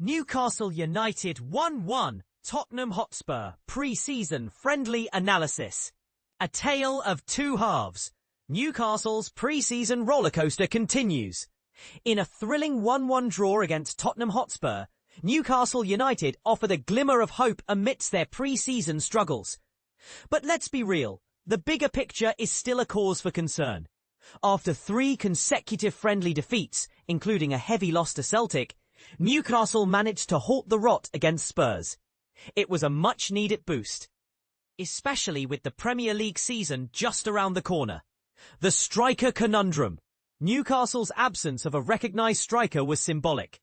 Newcastle United 1-1, Tottenham Hotspur, pre-season friendly analysis. A tale of two halves. Newcastle's pre-season rollercoaster continues. In a thrilling 1-1 draw against Tottenham Hotspur, Newcastle United offered a glimmer of hope amidst their pre-season struggles. But let's be real, the bigger picture is still a cause for concern. After 3 consecutive friendly defeats, including a heavy loss to Celtic, Newcastle managed to halt the rot against Spurs. It was a much-needed boost, especially with the Premier League season just around the corner. The striker conundrum. Newcastle's absence of a recognised striker was symbolic.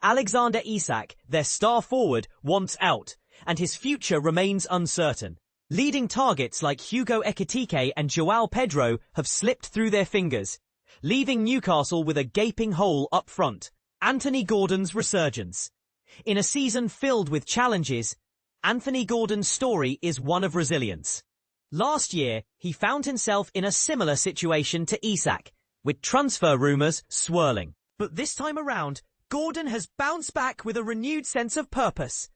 Alexander Isak, their star forward, wants out, and his future remains uncertain. Leading targets like Hugo Ekitike and João Pedro have slipped through their fingers, leaving Newcastle with a gaping hole up front. Anthony Gordon's resurgence. In a season filled with challenges, Anthony Gordon's story is one of resilience. Last year, he found himself in a similar situation to Isak, with transfer rumours swirling. But this time around, Gordon has bounced back with a renewed sense of purpose.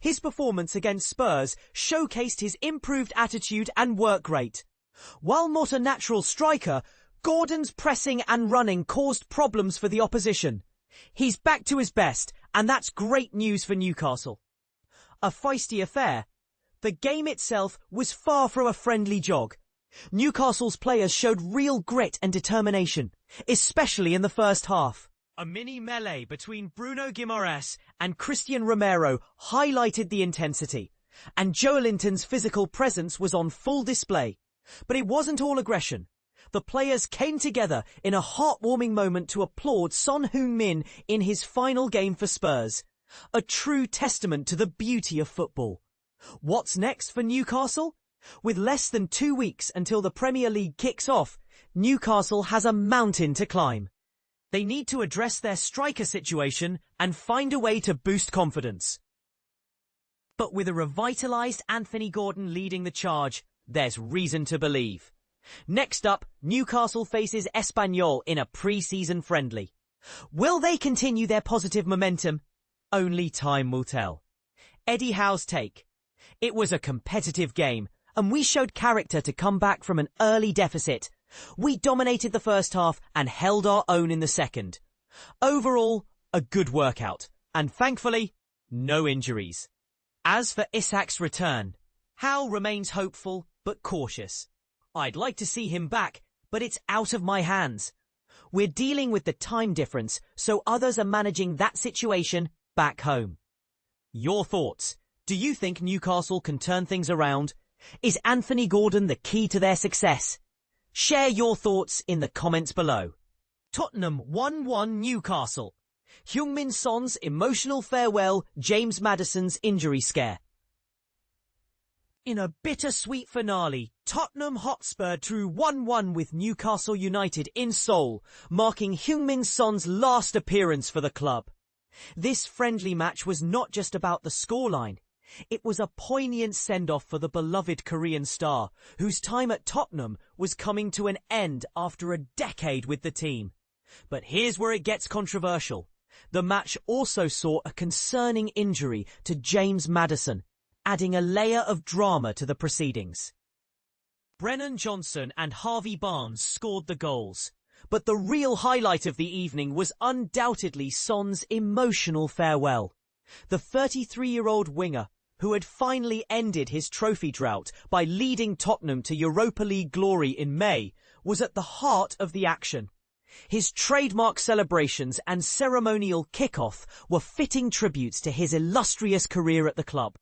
His performance against Spurs showcased his improved attitude and work rate. While not a natural striker, Gordon's pressing and running caused problems for the opposition. He's back to his best, and that's great news for Newcastle. A feisty affair. The game itself was far from a friendly jog. Newcastle's players showed real grit and determination, especially in the first half. A mini melee between Bruno Guimaraes and Christian Romero highlighted the intensity, and Joelinton's physical presence was on full display. But it wasn't all aggression. The players came together in a heartwarming moment to applaud Son Heung-Min in his final game for Spurs. A true testament to the beauty of football. What's next for Newcastle? With less than 2 weeks until the Premier League kicks off, Newcastle has a mountain to climb. They need to address their striker situation and find a way to boost confidence. But with a revitalised Anthony Gordon leading the charge, there's reason to believe. Next up, Newcastle faces Espanyol in a pre-season friendly. Will they continue their positive momentum? Only time will tell. Eddie Howe's take. It was a competitive game, and we showed character to come back from an early deficit. We dominated the first half and held our own in the second. Overall, a good workout, and thankfully, no injuries. As for Isak's return, Howe remains hopeful but cautious. I'd like to see him back, but it's out of my hands. We're dealing with the time difference, so others are managing that situation back home. Your thoughts? Do you think Newcastle can turn things around? Is Anthony Gordon the key to their success? Share your thoughts in the comments below. Tottenham 1-1 Newcastle. Heung-Min Son's emotional farewell, James Maddison's injury scare. In a bittersweet finale, Tottenham Hotspur drew 1-1 with Newcastle United in Seoul, marking Heung-Min Son's last appearance for the club. This friendly match was not just about the scoreline. It was a poignant send-off for the beloved Korean star, whose time at Tottenham was coming to an end after a decade with the team. But here's where it gets controversial. The match also saw a concerning injury to James Maddison, adding a layer of drama to the proceedings. Brennan Johnson and Harvey Barnes scored the goals, but the real highlight of the evening was undoubtedly Son's emotional farewell. The 33-year-old winger, who had finally ended his trophy drought by leading Tottenham to Europa League glory in May, was at the heart of the action. His trademark celebrations and ceremonial kick-off were fitting tributes to his illustrious career at the club.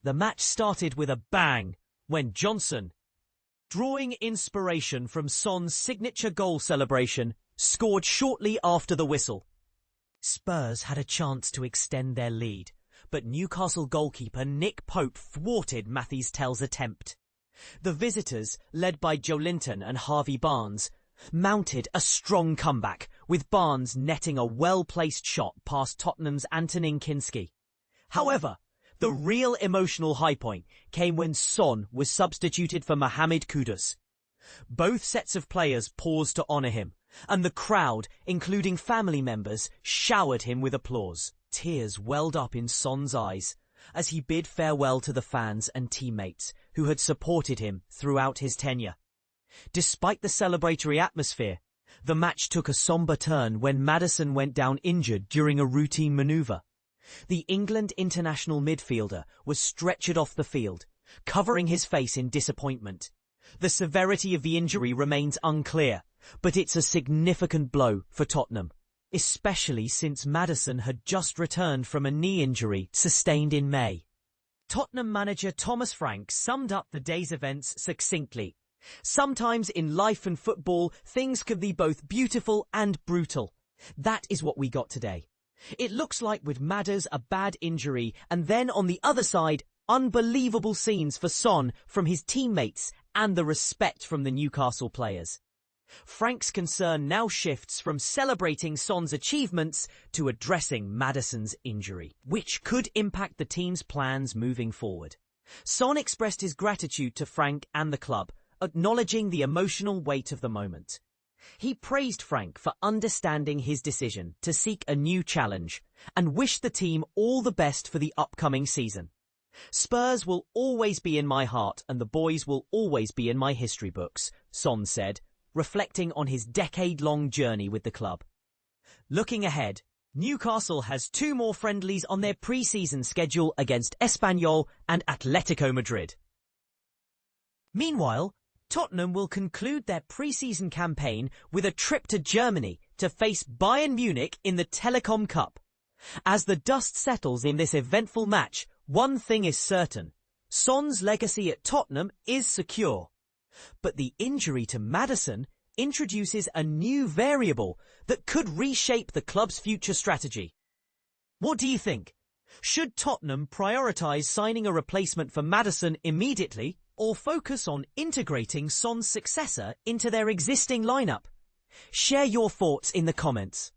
The match started with a bang when Johnson, drawing inspiration from Son's signature goal celebration, scored shortly after the whistle. Spurs had a chance to extend their lead, but Newcastle goalkeeper Nick Pope thwarted Mathys Tell's attempt. The visitors, led by Joelinton and Harvey Barnes, mounted a strong comeback, with Barnes netting a well-placed shot past Tottenham's Antonin Kinski. However, the real emotional high point came when Son was substituted for Mohamed Kudus. Both sets of players paused to honour him, and the crowd, including family members, showered him with applause. Tears welled up in Son's eyes as he bid farewell to the fans and teammates who had supported him throughout his tenure. Despite the celebratory atmosphere, the match took a somber turn when Maddison went down injured during a routine manoeuvre. The England international midfielder was stretchered off the field, covering his face in disappointment. The severity of the injury remains unclear, but it's a significant blow for Tottenham, especially since Maddison had just returned from a knee injury sustained in May. Tottenham manager Thomas Frank summed up the day's events succinctly. Sometimes in life and football, things can be both beautiful and brutal. That is what we got today. It looks like with Madders a bad injury, and then on the other side, unbelievable scenes for Son from his teammates and the respect from the Newcastle players. Frank's concern now shifts from celebrating Son's achievements to addressing Maddison's injury, which could impact the team's plans moving forward. Son expressed his gratitude to Frank and the club, acknowledging the emotional weight of the moment. He praised Frank for understanding his decision to seek a new challenge and wished the team all the best for the upcoming season. Spurs will always be in my heart and the boys will always be in my history books, Son said, reflecting on his decade-long journey with the club. Looking ahead, Newcastle has 2 more friendlies on their pre-season schedule against Espanyol and Atletico Madrid. Meanwhile, Tottenham will conclude their pre-season campaign with a trip to Germany to face Bayern Munich in the Telecom Cup. As the dust settles in this eventful match, one thing is certain: Son's legacy at Tottenham is secure. But the injury to Maddison introduces a new variable that could reshape the club's future strategy. What do you think? Should Tottenham prioritise signing a replacement for Maddison immediately, or focus on integrating Son's successor into their existing lineup? Share your thoughts in the comments.